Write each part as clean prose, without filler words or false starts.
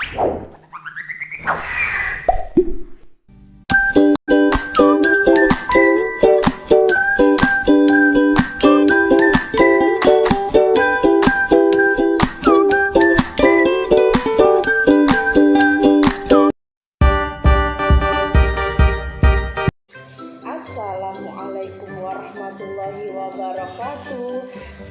Assalamualaikum warahmatullahi wabarakatuh.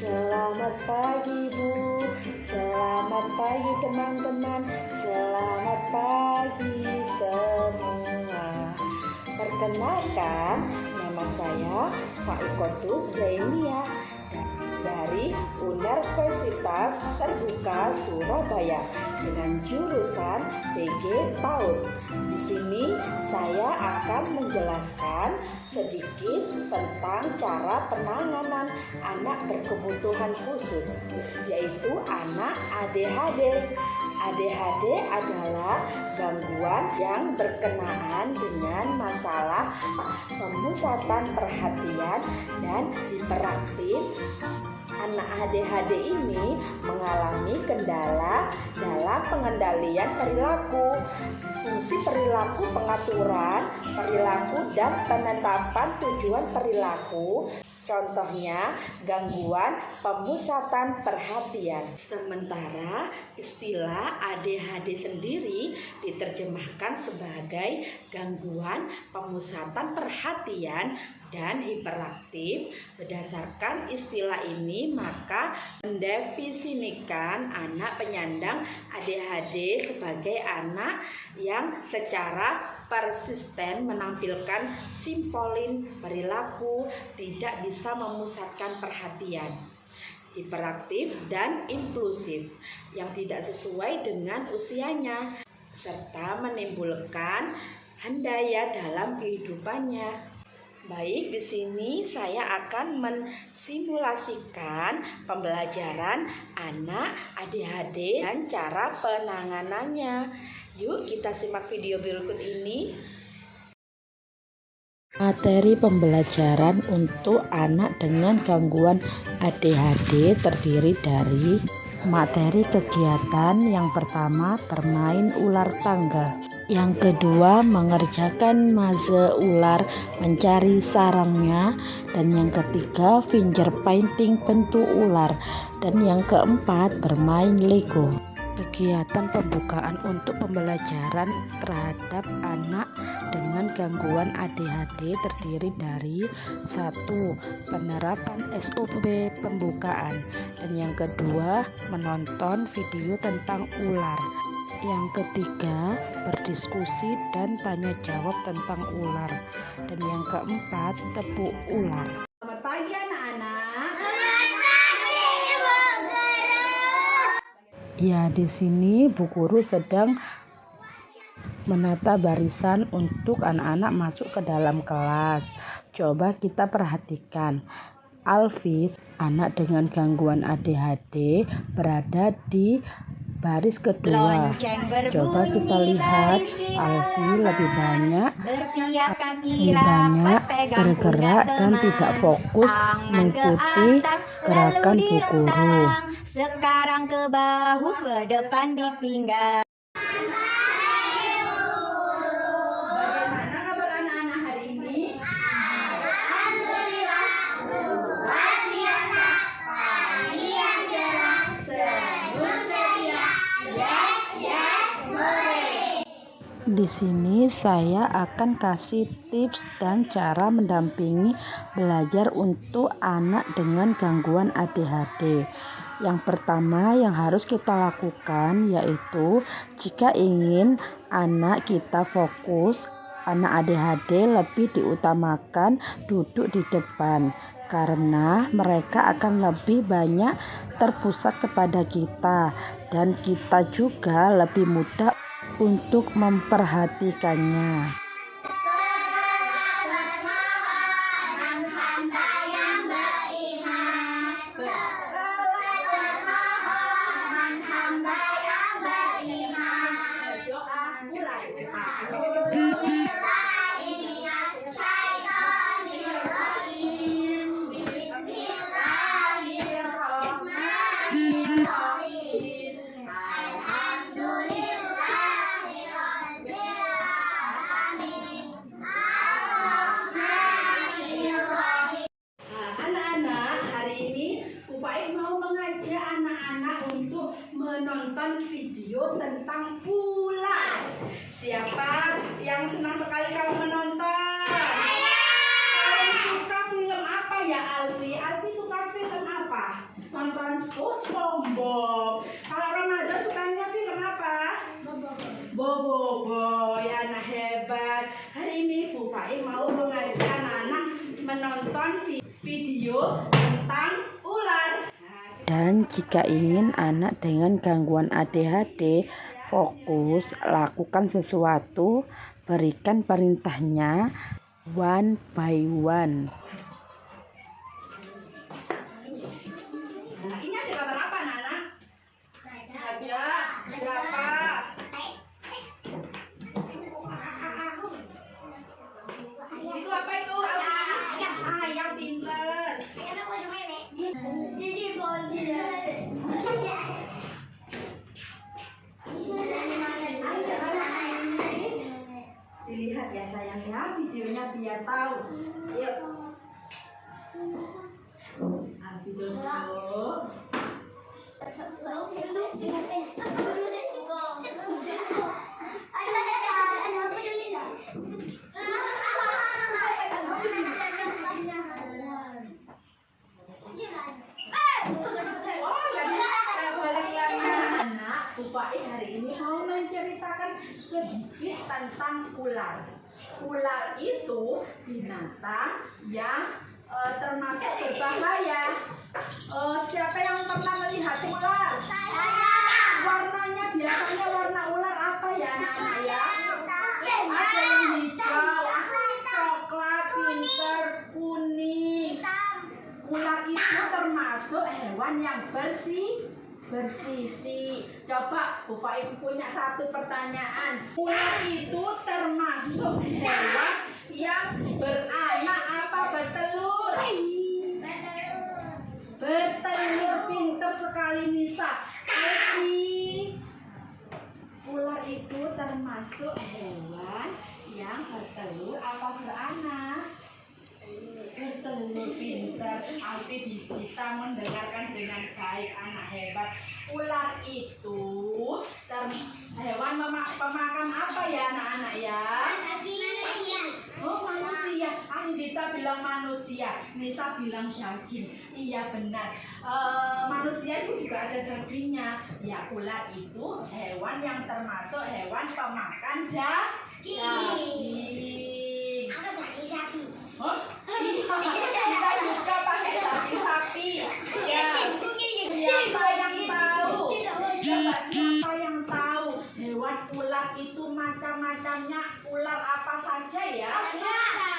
Selamat pagi Bu, selamat pagi teman-teman, selamat pagi semua. Perkenalkan, nama saya Faikotus Zainia dari Universitas Terbuka Surabaya dengan jurusan PG PAUD. Di sini saya akan menjelaskan sedikit tentang cara penanganan anak berkebutuhan khusus, yaitu anak ADHD. ADHD adalah gangguan yang berkenaan dengan masalah pemusatan perhatian dan hiperaktif. Anak ADHD ini mengalami kendala dalam pengendalian perilaku, fungsi perilaku, pengaturan perilaku, dan penetapan tujuan perilaku. Contohnya, gangguan pemusatan perhatian. Sementara istilah ADHD sendiri diterjemahkan sebagai gangguan pemusatan perhatian dan hiperaktif. Berdasarkan istilah ini, maka mendefinisikan anak penyandang ADHD sebagai anak yang secara persisten menampilkan simpolin perilaku, tidak bisa memusatkan perhatian, hiperaktif dan impulsif yang tidak sesuai dengan usianya, serta menimbulkan handaya dalam kehidupannya. Baik, di sini saya akan mensimulasikan pembelajaran anak ADHD dan cara penanganannya. Yuk kita simak video berikut ini. Materi pembelajaran untuk anak dengan gangguan ADHD terdiri dari materi kegiatan. Yang pertama, bermain ular tangga. Yang kedua, mengerjakan maze ular mencari sarangnya. Dan yang ketiga, finger painting bentuk ular. Dan yang keempat, bermain Lego. Kegiatan pembukaan untuk pembelajaran terhadap anak dengan gangguan ADHD terdiri dari 1. Penerapan SOP pembukaan, dan yang kedua, menonton video tentang ular. Yang ketiga, berdiskusi dan tanya jawab tentang ular. Dan yang keempat, tepuk ular. Selamat pagi anak-anak. Ya, di sini Bu Guru sedang menata barisan untuk anak-anak masuk ke dalam kelas. Coba kita perhatikan. Alvis, anak dengan gangguan ADHD, berada di baris kedua. Coba kita lihat, Alfi lebih banyak bergerak dan tidak fokus mengikuti gerakan Bu Guru. Sekarang ke bahu, ke depan di pinggang. Bagaimana kabar anak-anak hari ini? Alhamdulillah, luar biasa. Pagi yang cerah, senyum ceria. Yes, yes, boleh. Di sini saya akan kasih tips dan cara mendampingi belajar untuk anak dengan gangguan ADHD. Yang pertama yang harus kita lakukan yaitu jika ingin anak kita fokus, anak ADHD lebih diutamakan duduk di depan karena mereka akan lebih banyak terpusat kepada kita dan kita juga lebih mudah untuk memperhatikannya. video tentang ular. Siapa yang senang sekali kalau menonton? Paling suka film apa ya Alfi? Alfi suka film apa? Nonton SpongeBob. Kalau Ramadan sukanya film apa? Bobo, ya anak hebat. Hari ini Bu Fai mau mengajak anak-anak menonton video tentang ular. Dan jika ingin anak dengan gangguan ADHD fokus lakukan sesuatu, berikan perintahnya one by one. Nah, ini ada gambar apa, Nana? Raja, berapa? Itu apa itu? Ayam pinter. Dilihat ya sayang ya videonya biar tahu. Yuk. Video dulu. Bu Fai hari ini mau menceritakan sedikit tentang ular. Ular itu binatang yang termasuk berbahaya. Siapa yang pernah melihat ular? Warnanya biasanya warna ular apa ya anak-anak ya? Ada yang hijau, coklat, pinter, kuning. Ular itu termasuk hewan yang bersih. Coba Bu Fai punya satu pertanyaan. Ular itu termasuk hewan yang beranak apa bertelur? Bertelur, pinter sekali Nisa. Alfi, ular itu termasuk hewan yang bertelur apa beranak? Bertelur, pinter. Alfi bisa mendengarkan dengan baik, anak hebat. Ular itu hewan pemakan apa ya anak-anak ya? Oh manusia. Andita bilang manusia, Nisa bilang daging. Iya benar. Manusia itu juga ada dagingnya. Ya ular itu hewan yang termasuk hewan pemakan daging. Oh, iya. Kita juga pakai daging sapi. Ya. Siapa yang tahu? Coba siapa yang tahu hewan ular itu macam-macamnya? Ular apa saja ya?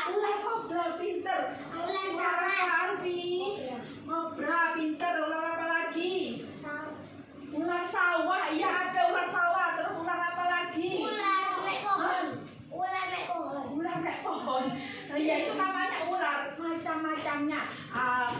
Ular kobra pinter. Ular apa Alfi? Kobra pinter. Ular apa lagi? Ular sawah. Iya ada ular sawah. Terus ular apa lagi? Ular naik pohon. Ya itu namanya ular. Macam-macamnya.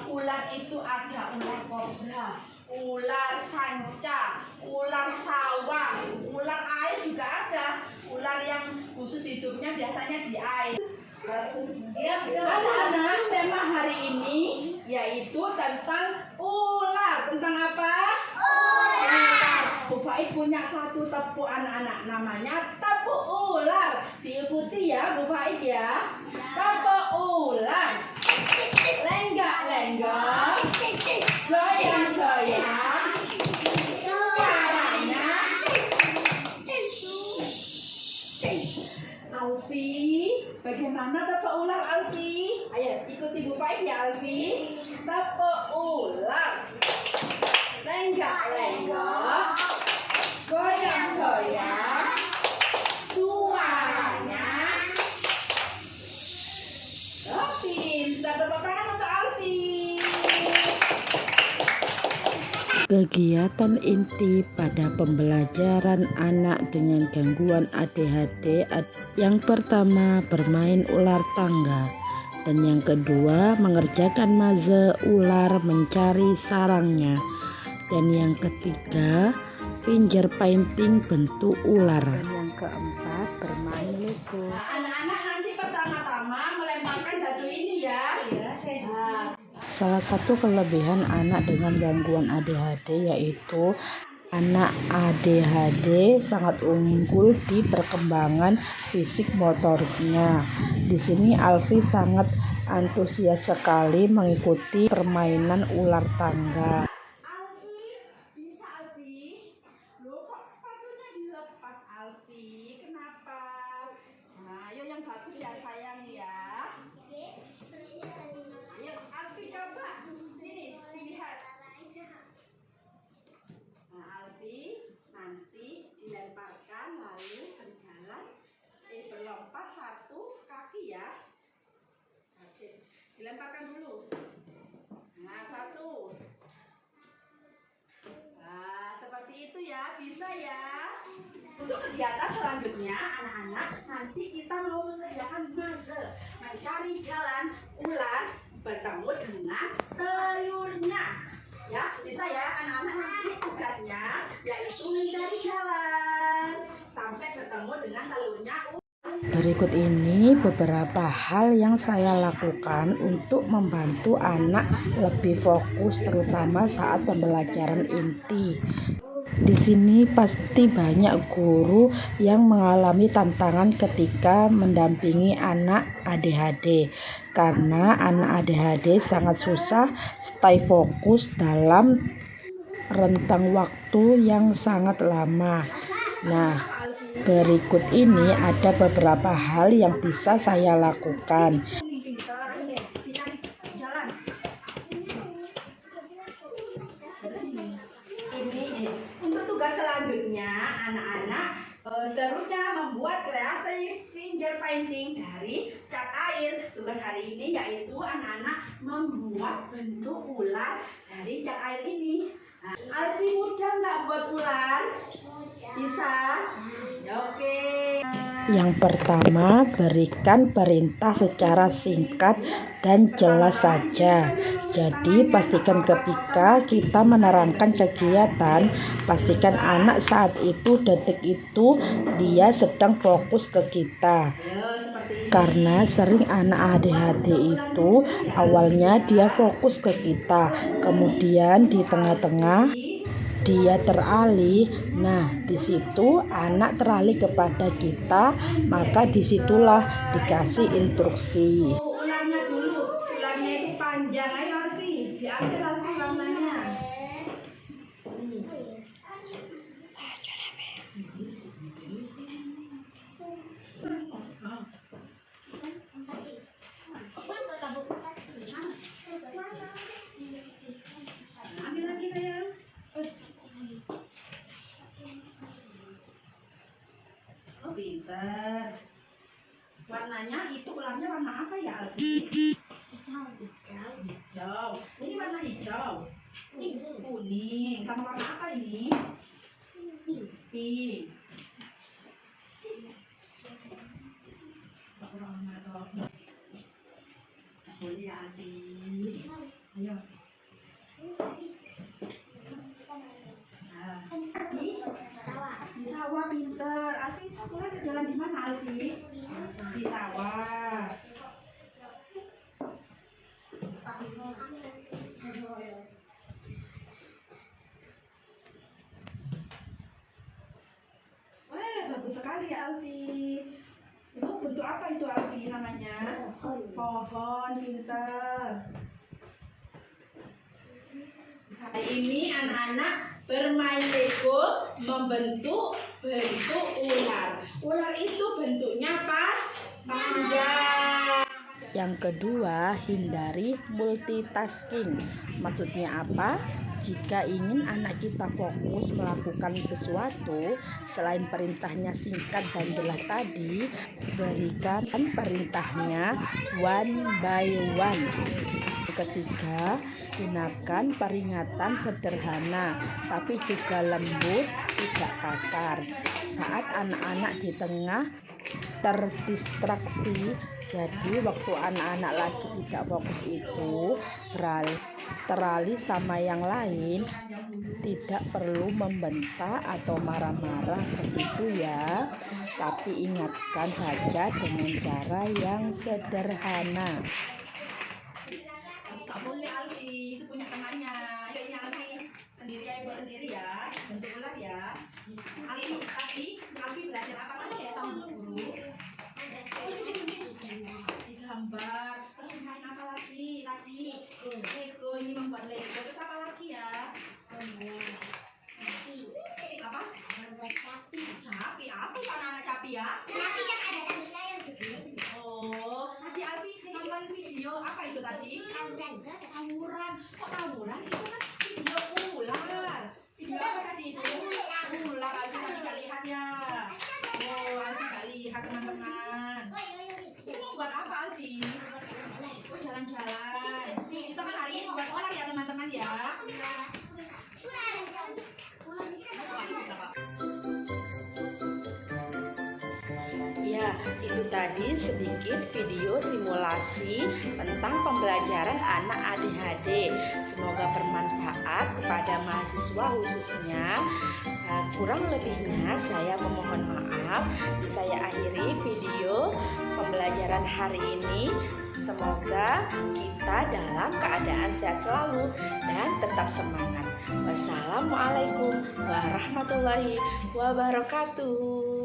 Ular itu ada ular kobra, ular sanca, ular sawah, ular air juga ada. Ular yang khusus hidupnya biasanya di air. Anak-anak, tema hari ini yaitu tentang ular. Tentang apa? Ular. Bu Fai punya satu tepuk anak-anak, namanya tepuk ular. Diikuti ya Bu Fai ya. Tepuk ular. Lenggak-lenggok, goyang-goyang, suaranya. Alfi, bagaimana tepuk ular Alfi? Ayo ikuti Bu Fai ya Alfi. Tepuk ular. Lenggak-lenggok, goyang-goyang, suaranya. Pintar, tepuk tangan untuk Alfi. Kegiatan inti pada pembelajaran anak dengan gangguan ADHD yang pertama bermain ular tangga, dan yang kedua mengerjakan puzzle ular mencari sarangnya, dan yang ketiga finger painting bentuk ular, dan yang keempat bermain Lego. Anak-anak nanti pertama-tama melemparkan dadu ini ya. Salah satu kelebihan anak dengan gangguan ADHD yaitu Anak ADHD sangat unggul di perkembangan fisik motoriknya. Di sini Alfi sangat antusias sekali mengikuti permainan ular tangga. Alfi, bisa Alfi? Loh kok sepatunya dilepas Alfi? Kenapa? Nah, ayo yang bagus ya sayang ya. Ayo Alfi coba. Sini, lihat. Nah, Alfi nanti dilemparkan lalu berjalan berlompat satu kaki ya. Oke, dilemparkan dulu. Nah, satu. Nah, seperti itu ya, bisa ya. Untuk kegiatan selanjutnya, anak-anak, nanti kita mau mengerjakan puzzle, mencari jalan ular bertemu dengan telurnya. Ya, bisa ya anak-anak, nanti tugasnya yaitu mencari jalan sampai bertemu dengan telurnya. Berikut ini beberapa hal yang saya lakukan untuk membantu anak lebih fokus terutama saat pembelajaran inti. Di sini pasti banyak guru yang mengalami tantangan ketika mendampingi anak ADHD karena anak ADHD sangat susah stay fokus dalam rentang waktu yang sangat lama. Nah, berikut ini ada beberapa hal yang bisa saya lakukan. Untuk tugas selanjutnya, anak-anak serunya membuat kreasi finger painting dari cat air. Tugas hari ini yaitu anak-anak membuat bentuk ular dari cat air ini. Nah, Alfi mudah nggak buat ular? Bisa? Ya, oke. Yang pertama, berikan perintah secara singkat dan jelas saja. Jadi, pastikan ketika kita menerangkan kegiatan, pastikan anak saat itu, detik itu, dia sedang fokus ke kita. Karena sering anak ADHD itu awalnya dia fokus ke kita, kemudian di tengah-tengah dia teralih. Nah, di situ anak teralih kepada kita, maka disitulah dikasih instruksi. Ularnya dulu, ularnya itu panjang. Ayo Alfi, diambil Alfi warnanya. Ambil lagi sayang. Oh, pintar. Warnanya itu ularnya warna apa ya Alfi? Hijau. Ini warna hijau. Kuning. Sama warna apa ini? Pink. Boleh ya Alfi. Ayo. Di sawah pinter. Alfi, ular jalan di mana Alfi? Di sawah. Wah, bagus sekali ya Alfi. Itu bentuk apa itu Alfi namanya? Pohon, pinter. Hari ini anak-anak bermain Lego membentuk bentuk ular. Ular itu bentuknya apa? Panjang. Yang kedua, hindari multitasking. Maksudnya apa? Jika ingin anak kita fokus melakukan sesuatu, selain perintahnya singkat dan jelas tadi, berikan perintahnya one by one. Ketiga, gunakan peringatan sederhana, tapi juga lembut, tidak kasar. Saat anak-anak di tengah terdistraksi, jadi waktu anak-anak lagi tidak fokus itu teralih sama yang lain, tidak perlu membentak atau marah-marah begitu ya, tapi ingatkan saja dengan cara yang sederhana. Gak boleh Alfi, itu punya temannya. Ayo ini Alfi, sendiri aja buat sendiri ya. Bentuk ular ya? Tapi yang ada tandanya yang gede. Oh, tadi Alfi nonton video apa itu tadi? Tawuran. Kok tawuran? Itu kan video ular. Video apa tadi itu? Ular. Alfi tadi nggak lihat ya. Oh, Alfi nggak lihat teman-teman. Itu mau buat apa Alfi? Oh, jalan-jalan. Kita kan hari ini buat ular ya teman-teman ya. Ya, itu tadi sedikit video simulasi tentang pembelajaran anak ADHD. Semoga bermanfaat kepada mahasiswa khususnya. Kurang lebihnya saya memohon maaf. Saya akhiri video pembelajaran hari ini. Semoga kita dalam keadaan sehat selalu dan tetap semangat. Wassalamualaikum warahmatullahi wabarakatuh.